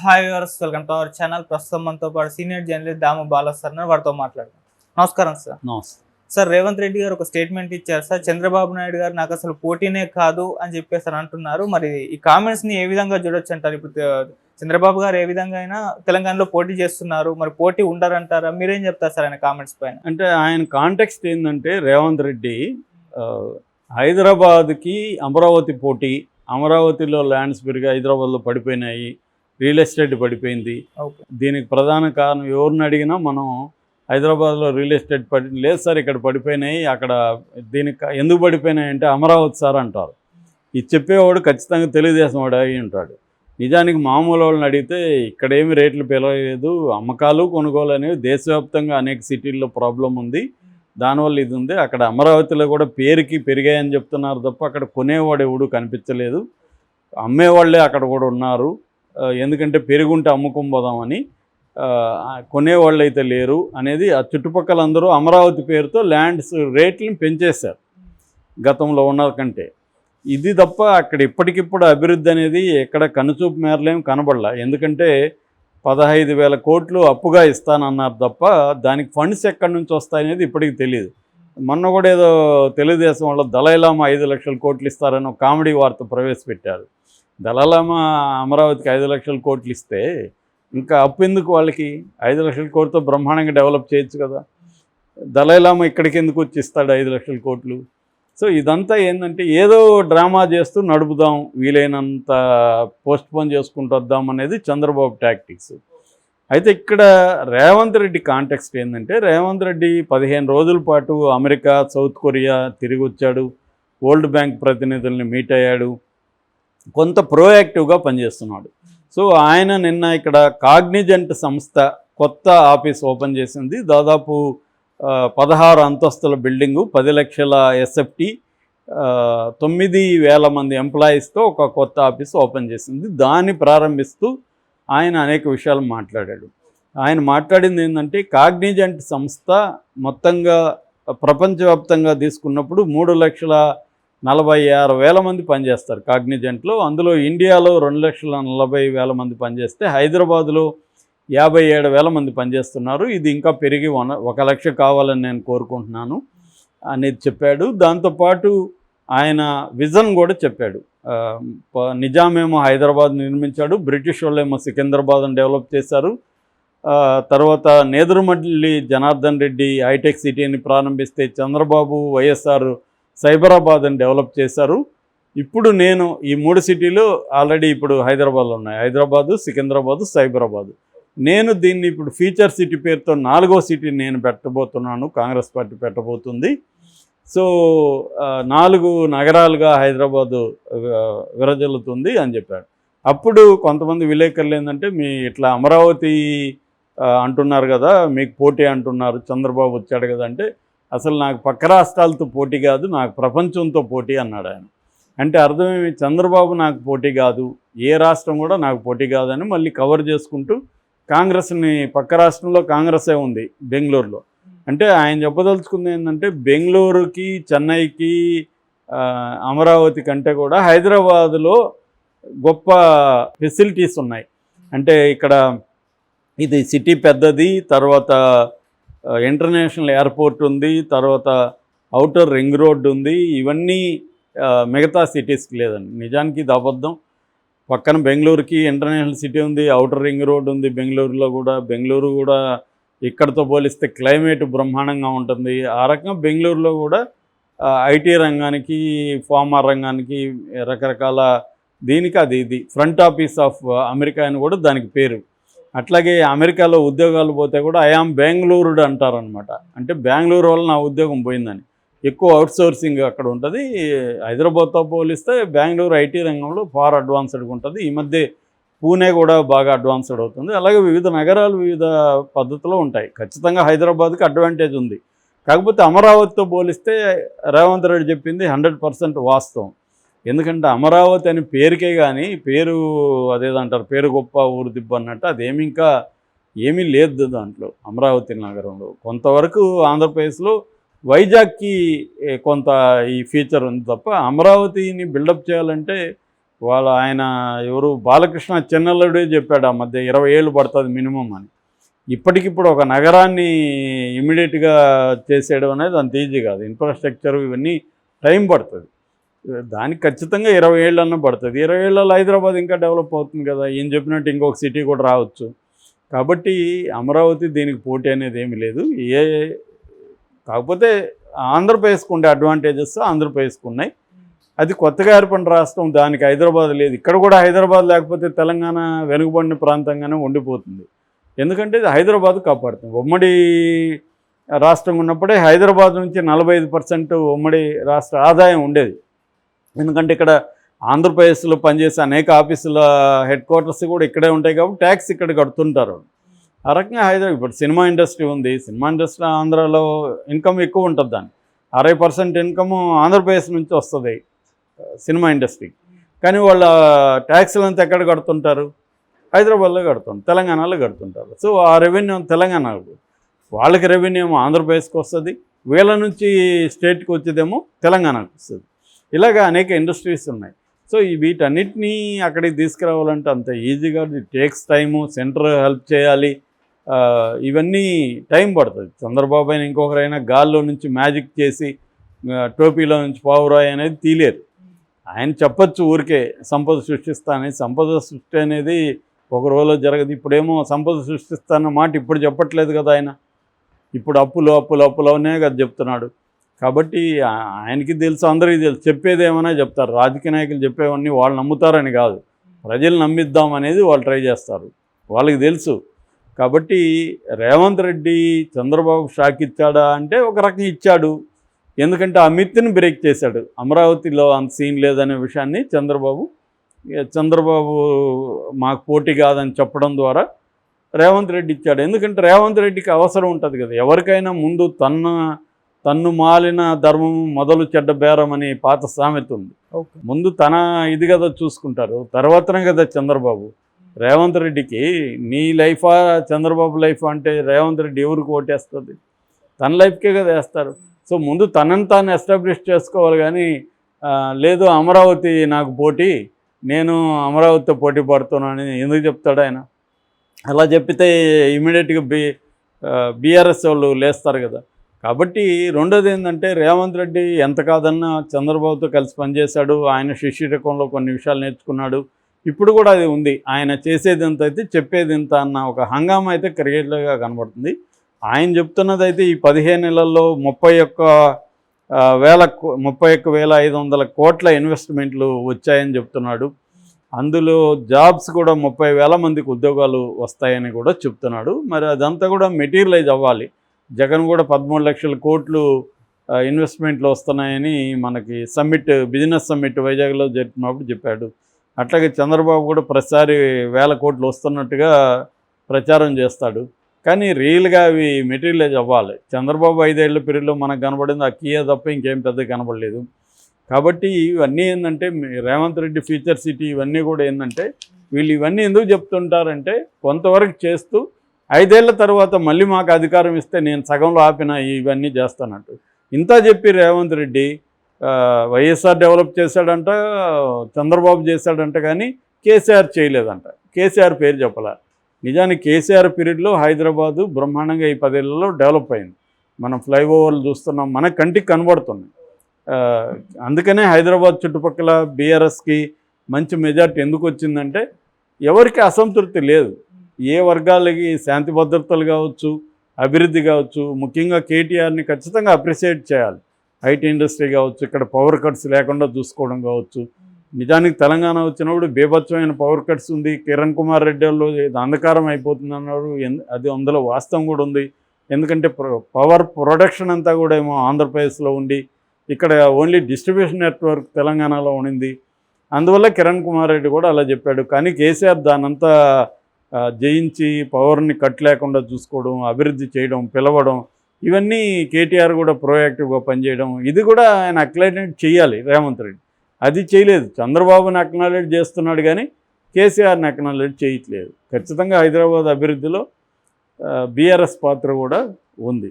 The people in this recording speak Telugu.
Hi viewers, welcome to our channel. ప్రస్తుతం మనతో పాటు సీనియర్ జర్నలిస్ట్ దాము బాలా సార్ వారితో మాట్లాడదాం. నమస్కారం సార్. నమస్తే సార్, రేవంత్ రెడ్డి గారు ఒక స్టేట్మెంట్ ఇచ్చారు సార్. చంద్రబాబు నాయుడు గారు నాకు అసలు పోటీనే కాదు అని చెప్పేసి అంటున్నారు. మరి ఈ కామెంట్స్ ని ఏ విధంగా చూడొచ్చు అంటారు? ఇప్పుడు చంద్రబాబు గారు ఏ విధంగా అయినా తెలంగాణలో పోటీ చేస్తున్నారు, మరి పోటీ ఉండరంటారా? మీరేం చెప్తారు సార్ ఆయన కామెంట్స్ పైన? అంటే ఆయన కాంటెక్స్ట్ ఏంటంటే రేవంత్ రెడ్డి హైదరాబాద్కి అమరావతి పోటీ, అమరావతిలో ల్యాండ్స్ పెరిగి హైదరాబాద్లో పడిపోయినాయి, రియల్ ఎస్టేట్ పడిపోయింది. దీనికి ప్రధాన కారణం ఎవరిని అడిగినా మనం హైదరాబాద్లో రియల్ ఎస్టేట్ లేదు సార్, ఇక్కడ పడిపోయినాయి, అక్కడ దీనికి ఎందుకు పడిపోయినాయి అంటే అమరావతి సార్ అంటారు. ఇది చెప్పేవాడు ఖచ్చితంగా తెలుగుదేశం వాడు అయి ఉంటాడు. నిజానికి మామూలు వాళ్ళని అడిగితే ఇక్కడేమి రేట్లు పెరగలేదు, అమ్మకాలు కొనుగోలు అనేవి దేశవ్యాప్తంగా అనేక సిటీల్లో ప్రాబ్లం ఉంది, దానివల్ల ఇది ఉంది. అక్కడ అమరావతిలో కూడా పేరుకి పెరిగాయని చెప్తున్నారు తప్ప అక్కడ కొనేవాడు ఎవడు కనిపించలేదు, అమ్మేవాళ్ళే అక్కడ కూడా ఉన్నారు. ఎందుకంటే పెరుగుంటే అమ్ముకోపోదామని, కొనేవాళ్ళు అయితే లేరు అనేది ఆ చుట్టుపక్కల అందరూ అమరావతి పేరుతో ల్యాండ్స్ రేట్లను పెంచేశారు గతంలో ఉన్న కంటే. ఇది తప్ప అక్కడ ఇప్పటికిప్పుడు అభివృద్ధి అనేది ఎక్కడ కనుచూపు మేరలేం కనబడలా. ఎందుకంటే 15,000 కోట్లు అప్పుగా ఇస్తానన్నారు తప్ప దానికి ఫండ్స్ ఎక్కడి నుంచి వస్తాయనేది ఇప్పటికి తెలియదు. మొన్న కూడా ఏదో తెలుగుదేశం వాళ్ళ దళైలామా 5 లక్షల కోట్లు ఇస్తారని ఒక కామెడీ వార్త ప్రవేశపెట్టారు. దళైలామా అమరావతికి 5 లక్షల కోట్లు ఇస్తే ఇంకా అప్పు ఎందుకు వాళ్ళకి? 5 లక్షల కోట్లతో బ్రహ్మాండంగా డెవలప్ చేయొచ్చు కదా. దళైలామా ఇక్కడికి ఎందుకు వచ్చి ఇస్తాడు 5 లక్షల కోట్లు? సో ఇదంతా ఏంటంటే ఏదో డ్రామా చేస్తూ నడుపుదాం, వీలైనంత పోస్ట్పోన్ చేసుకుంటూ వద్దాం అనేది చంద్రబాబు టాక్టిక్స్. అయితే ఇక్కడ రేవంత్ రెడ్డి కాంటెక్స్ట్ ఏంటంటే, రేవంత్ రెడ్డి 15 రోజుల పాటు అమెరికా, సౌత్ కొరియా తిరిగి వచ్చాడు, వరల్డ్ బ్యాంక్ ప్రతినిధుల్ని మీట్ అయ్యాడు, కొంత ప్రోయాక్టివ్గా పనిచేస్తున్నాడు. సో ఆయన నిన్న ఇక్కడ కాగ్నిజెంట్ సంస్థ కొత్త ఆఫీస్ ఓపెన్ చేసింది. దాదాపు 16 అంతస్తుల బిల్డింగు, 10 లక్షల ఎస్ఎఫ్టీ, 9,000 మంది ఎంప్లాయీస్తో ఒక కొత్త ఆఫీస్ ఓపెన్ చేసింది. దాన్ని ప్రారంభిస్తూ ఆయన అనేక విషయాలు మాట్లాడాడు. ఆయన మాట్లాడింది ఏంటంటే, కాగ్నిజెంట్ సంస్థ మొత్తంగా ప్రపంచవ్యాప్తంగా తీసుకున్నప్పుడు 3,46,000 మంది పనిచేస్తారు కాగ్నిజెంట్లో. అందులో ఇండియాలో 2,40,000 మంది పనిచేస్తే హైదరాబాదులో 57,000 మంది పనిచేస్తున్నారు. ఇది ఇంకా పెరిగి 1 లక్ష కావాలని నేను కోరుకుంటున్నాను అనేది చెప్పాడు. దాంతోపాటు ఆయన విజన్ కూడా చెప్పాడు. నిజామేమో హైదరాబాద్ నిర్మించాడు, బ్రిటిష్ వాళ్ళేమో సికింద్రాబాద్ని డెవలప్ చేశారు. తర్వాత నేదురుమల్లి జనార్దన్ రెడ్డి హైటెక్ సిటీని ప్రారంభిస్తే చంద్రబాబు, వైఎస్ఆర్ సైబరాబాద్ని డెవలప్ చేశారు. ఇప్పుడు నేను ఈ 3 సిటీలు ఆల్రెడీ ఇప్పుడు హైదరాబాద్లో ఉన్నాయి, హైదరాబాదు, సికింద్రాబాదు, సైబరాబాదు. నేను దీన్ని ఇప్పుడు ఫీచర్ సిటీ పేరుతో 4వ సిటీ నేను పెట్టబోతున్నాను, కాంగ్రెస్ పార్టీ పెట్టబోతుంది. సో 4 నగరాలుగా హైదరాబాదు విరజల్లుతుంది అని చెప్పాడు. అప్పుడు కొంతమంది విలేకరులు ఏంటంటే, మీ ఇట్లా అమరావతి అంటున్నారు కదా, మీకు పోటీ అంటున్నారు, చంద్రబాబు వచ్చాడు కదా అంటే, అసలు నాకు పక్క రాష్ట్రాలతో పోటీ కాదు, నాకు ప్రపంచంతో పోటీ అన్నాడు ఆయన. అంటే అర్థమేమి? చంద్రబాబు నాకు పోటీ కాదు, ఏ రాష్ట్రం కూడా నాకు పోటీ కాదని మళ్ళీ కవర్ చేసుకుంటూ కాంగ్రెస్ని, పక్క రాష్ట్రంలో కాంగ్రెసే ఉంది బెంగళూరులో. అంటే ఆయన చెప్పదలుచుకుంది ఏంటంటే, బెంగళూరుకి, చెన్నైకి, అమరావతి కంటే కూడా హైదరాబాదులో గొప్ప ఫెసిలిటీస్ ఉన్నాయి. అంటే ఇక్కడ ఇది సిటీ పెద్దది, తర్వాత ఇంటర్నేషనల్ ఎయిర్పోర్ట్ ఉంది, తర్వాత అవుటర్ రింగ్ రోడ్ ఉంది. ఇవన్నీ మిగతా సిటీస్కి లేదండి. నిజానికి ఇది అబద్ధం. పక్కన బెంగళూరుకి ఇంటర్నేషనల్ సిటీ ఉంది, అవుటర్ రింగ్ రోడ్ ఉంది బెంగళూరులో కూడా. బెంగళూరు కూడా ఇక్కడతో పోలిస్తే క్లైమేట్ బ్రహ్మాండంగా ఉంటుంది. ఆ రకంగా బెంగళూరులో కూడా ఐటీ రంగానికి, ఫార్మా రంగానికి, రకరకాల దీనికి ఇది ఫ్రంట్ ఆఫీస్ ఆఫ్ అమెరికా అని కూడా దానికి పేరు. అట్లాగే అమెరికాలో ఉద్యోగాలు పోతే కూడా ఐఆమ్ బెంగళూరు అంటారనమాట. అంటే బెంగళూరు వల్ల నా ఉద్యోగం పోయిందని. ఎక్కువ అవుట్సోర్సింగ్ అక్కడ ఉంటుంది. హైదరాబాద్తో పోలిస్తే బెంగళూరు ఐటీ రంగంలో ఫార్ అడ్వాన్స్డ్గా ఉంటుంది. ఈ మధ్య పూణే కూడా బాగా అడ్వాన్స్డ్ అవుతుంది. అలాగే వివిధ నగరాలు వివిధ పద్ధతిలో ఉంటాయి. ఖచ్చితంగా హైదరాబాద్కి అడ్వాంటేజ్ ఉంది. కాకపోతే అమరావతితో పోలిస్తే రేవంత్ రెడ్డి చెప్పింది 100% వాస్తవం. ఎందుకంటే అమరావతి అని పేరుకే కానీ, పేరు అదేదంటారు, పేరు గొప్ప ఊరు దిబ్బ అన్నట్టు అదేమి ఇంకా ఏమీ లేదు దాంట్లో. అమరావతి నగరంలో కొంతవరకు ఆంధ్రప్రదేశ్లో వైజాగ్కి కొంత ఈ ఫీచర్ ఉంది తప్ప, అమరావతిని బిల్డప్ చేయాలంటే ఆయన ఎవరు బాలకృష్ణ చెన్నల్లుడే చెప్పాడు ఆ మధ్య 20 ఏళ్ళు పడుతుంది మినిమం అని. ఇప్పటికిప్పుడు ఒక నగరాన్ని ఇమ్మీడియట్గా చేసేయడం అనేది అంత ఈజీ కాదు. ఇన్ఫ్రాస్ట్రక్చర్ ఇవన్నీ టైం పడుతుంది. దానికి ఖచ్చితంగా 20 ఏళ్ళన్నా పడుతుంది. 20 ఏళ్ళలో హైదరాబాద్ ఇంకా డెవలప్ అవుతుంది కదా. ఏం చెప్పినట్టు ఇంకొక సిటీ కూడా రావచ్చు. కాబట్టి అమరావతి దీనికి పోటీ అనేది ఏమీ లేదు. కాకపోతే ఆంధ్రప్రదేశ్కు ఉండే అడ్వాంటేజెస్ ఆంధ్రప్రదేశ్కు ఉన్నాయి. అది కొత్తగా ఏర్పడిన రాష్ట్రం, దానికి హైదరాబాద్ లేదు. ఇక్కడ కూడా హైదరాబాద్ లేకపోతే తెలంగాణ వెనుకబడిన ప్రాంతంగానే ఉండిపోతుంది. ఎందుకంటే ఇది హైదరాబాద్ కాపాడుతుంది. ఉమ్మడి రాష్ట్రంగా ఉన్నప్పుడే హైదరాబాద్ నుంచి 45% ఉమ్మడి రాష్ట్ర ఆదాయం ఉండేది. ఎందుకంటే ఇక్కడ ఆంధ్రప్రదేశ్లో పనిచేసే అనేక ఆఫీసుల హెడ్ క్వార్టర్స్ కూడా ఇక్కడే ఉంటాయి కాబట్టి ట్యాక్స్ ఇక్కడ కడుతుంటారు. ఆ రకంగా హైదరాబాద్ ఇప్పుడు సినిమా ఇండస్ట్రీ ఉంది. సినిమా ఇండస్ట్రీ ఆంధ్రాలో ఇన్కమ్ ఎక్కువ ఉంటుంది. దాన్ని 60% ఇన్కమ్ ఆంధ్రప్రదేశ్ నుంచి వస్తుంది సినిమా ఇండస్ట్రీ. కానీ వాళ్ళ ట్యాక్స్లు అంతా ఎక్కడ కడుతుంటారు? హైదరాబాద్లో కడుతుంటారు, తెలంగాణలో కడుతుంటారు. సో ఆ రెవెన్యూ తెలంగాణకు, వాళ్ళకి రెవెన్యూ ఏమో ఆంధ్రప్రదేశ్కి వస్తుంది, వీళ్ళ నుంచి స్టేట్కి వచ్చేదేమో తెలంగాణకు వస్తుంది. ఇలాగా అనేక ఇండస్ట్రీస్ ఉన్నాయి. సో వీటన్నిటినీ అక్కడికి తీసుకురావాలంటే అంత ఈజీగా టేక్స్ టైము, సెంటర్ హెల్ప్ చేయాలి, ఇవన్నీ టైం పడుతుంది. చంద్రబాబు అయినా ఇంకొకరైనా గాల్లో నుంచి మ్యాజిక్ చేసి టోపీలో నుంచి పావురాయి అనేది తీలేరు. ఆయన చెప్పచ్చు ఊరికే సంపద సృష్టిస్తానని. సంపద సృష్టి అనేది ఒక రోజులో జరగదు. ఇప్పుడేమో సంపద సృష్టిస్తాన్న మాట ఇప్పుడు చెప్పట్లేదు కదా ఆయన. ఇప్పుడు అప్పులోనే కదా చెప్తున్నాడు. కాబట్టి ఆయనకి తెలుసు, అందరికీ తెలుసు. చెప్పేది ఏమైనా చెప్తారు. రాజకీయ నాయకులు చెప్పేవన్నీ వాళ్ళు నమ్ముతారని కాదు, ప్రజలు నమ్మిద్దాం అనేది వాళ్ళు ట్రై చేస్తారు. వాళ్ళకి తెలుసు. కాబట్టి రేవంత్ రెడ్డి చంద్రబాబు షాక్ ఇచ్చాడా అంటే ఒక రకంగా ఇచ్చాడు. ఎందుకంటే ఆ మిత్ని బ్రేక్ చేశాడు. అమరావతిలో అంత సీన్ లేదనే విషయాన్ని చంద్రబాబు మాకు పోటీ కాదని చెప్పడం ద్వారా రేవంత్ రెడ్డి ఇచ్చాడు. ఎందుకంటే రేవంత్ రెడ్డికి అవసరం ఉంటుంది కదా. ఎవరికైనా ముందు తన్ను మాలిన ధర్మం మొదలు చెడ్డ బేరం అని పాత సామెత ఉంది. ముందు తన ఇది కదా చూసుకుంటారు, తర్వాతనే కదా చంద్రబాబు. రేవంత్ రెడ్డికి నీ లైఫా చంద్రబాబు లైఫ్ అంటే రేవంత్ రెడ్డి ఎవరికి ఓటేస్తుంది? తన లైఫ్కే కదా వేస్తారు. సో ముందు తనని తాను ఎస్టాబ్లిష్ చేసుకోవాలి. కానీ లేదు అమరావతి నాకు పోటీ, నేను అమరావతితో పోటీ పడుతున్నానని ఎందుకు చెప్తాడు ఆయన? అలా చెప్పితే ఇమీడియట్గా బీఆర్ఎస్ వాళ్ళు లేస్తారు కదా. కాబట్టి రెండోది ఏంటంటే రేవంత్ రెడ్డి ఎంత కాదన్నా చంద్రబాబుతో కలిసి పనిచేశాడు. ఆయన శిష్యరకంలో కొన్ని విషయాలు నేర్చుకున్నాడు. ఇప్పుడు కూడా అది ఉంది. ఆయన చేసేది ఎంత అయితే చెప్పేది ఎంత అన్న ఒక హంగామా అయితే క్రియేట్గా కనబడుతుంది. ఆయన చెప్తున్నది అయితే ఈ 15 నెలల్లో 31,500 కోట్ల ఇన్వెస్ట్మెంట్లు వచ్చాయని చెప్తున్నాడు. అందులో జాబ్స్ కూడా 30,000 మందికి ఉద్యోగాలు వస్తాయని కూడా చెప్తున్నాడు. మరి అదంతా కూడా మెటీరియలైజ్ అవ్వాలి. జగన్ కూడా 13 లక్షల కోట్లు ఇన్వెస్ట్మెంట్లు వస్తున్నాయని మనకి బిజినెస్ సమ్మిట్ వైజాగ్లో జరిపినప్పుడు చెప్పాడు. అట్లాగే చంద్రబాబు కూడా ప్రతిసారి 1000 కోట్లు వస్తున్నట్టుగా ప్రచారం చేస్తాడు. కానీ రియల్గా అవి మెటీరియలైజ్ అవ్వాలి. చంద్రబాబు 5 ఏళ్ల పీరియడ్లో మనకు కనబడింది ఆ కియా తప్ప ఇంకేం పెద్ద కనబడలేదు. కాబట్టి ఇవన్నీ ఏంటంటే రేవంత్ రెడ్డి ఫ్యూచర్ సిటీ ఇవన్నీ కూడా ఏంటంటే వీళ్ళు ఇవన్నీ ఎందుకు చెప్తుంటారంటే కొంతవరకు చేస్తూ 5 ఏళ్ల తర్వాత మళ్ళీ మాకు అధికారం ఇస్తే నేను సగంలో ఆపిన ఇవన్నీ చేస్తానంటూ ఇంత చెప్పి రేవంత్ రెడ్డి వైఎస్ఆర్ డెవలప్ చేశాడంట, చంద్రబాబు చేశాడంట, కానీ కేసీఆర్ చేయలేదంట. కేసీఆర్ పేరు చెప్పాల. నిజానికి కేసీఆర్ పీరియడ్లో హైదరాబాదు బ్రహ్మాండంగా ఈ 10 ఏళ్లలో డెవలప్ అయింది. మనం ఫ్లైఓవర్లు చూస్తున్నాం, మన కంటికి కనబడుతున్నాయి. అందుకనే హైదరాబాద్ చుట్టుపక్కల బీఆర్ఎస్కి మంచి మెజార్టీ ఎందుకు వచ్చిందంటే ఎవరికి అసంతృప్తి లేదు. ఏ వర్గాలకి శాంతి భద్రతలు కావచ్చు, అభివృద్ధి కావచ్చు, ముఖ్యంగా కేటీఆర్ని ఖచ్చితంగా అప్రిషియేట్ చేయాలి. ఐటీ ఇండస్ట్రీ కావచ్చు, ఇక్కడ పవర్ కట్స్ లేకుండా చూసుకోవడం కావచ్చు. నిజానికి తెలంగాణ వచ్చినప్పుడు బీభత్సమైన పవర్ కట్స్ ఉంది. కిరణ్ కుమార్ రెడ్డి వాళ్ళు అంధకారం అయిపోతుంది అన్నారు. అది అందులో వాస్తవం కూడా ఉంది. ఎందుకంటే పవర్ ప్రొడక్షన్ అంతా కూడా ఏమో ఆంధ్రప్రదేశ్లో ఉండి ఇక్కడ ఓన్లీ డిస్ట్రిబ్యూషన్ నెట్వర్క్ తెలంగాణలో ఉండింది. అందువల్ల కిరణ్ కుమార్ రెడ్డి కూడా అలా చెప్పాడు. కానీ కేసీఆర్ దానంతా జయించి పవర్ని కట్ లేకుండా చూసుకోవడం, అభివృద్ధి చేయడం, పిలవడం, ఇవన్నీ కేటీఆర్ కూడా ప్రోయాక్టివ్గా పనిచేయడం, ఇది కూడా ఆయన అక్నాలెడ్జ్ చేయాలి రేవంత్ రెడ్డి. అది చేయలేదు. చంద్రబాబుని అక్నాలెడ్జ్ చేస్తున్నాడు కానీ కేసీఆర్ని అక్నాలెడ్జ్ చేయట్లేదు. ఖచ్చితంగా హైదరాబాద్ అభివృద్ధిలో బీఆర్ఎస్ పాత్ర కూడా ఉంది.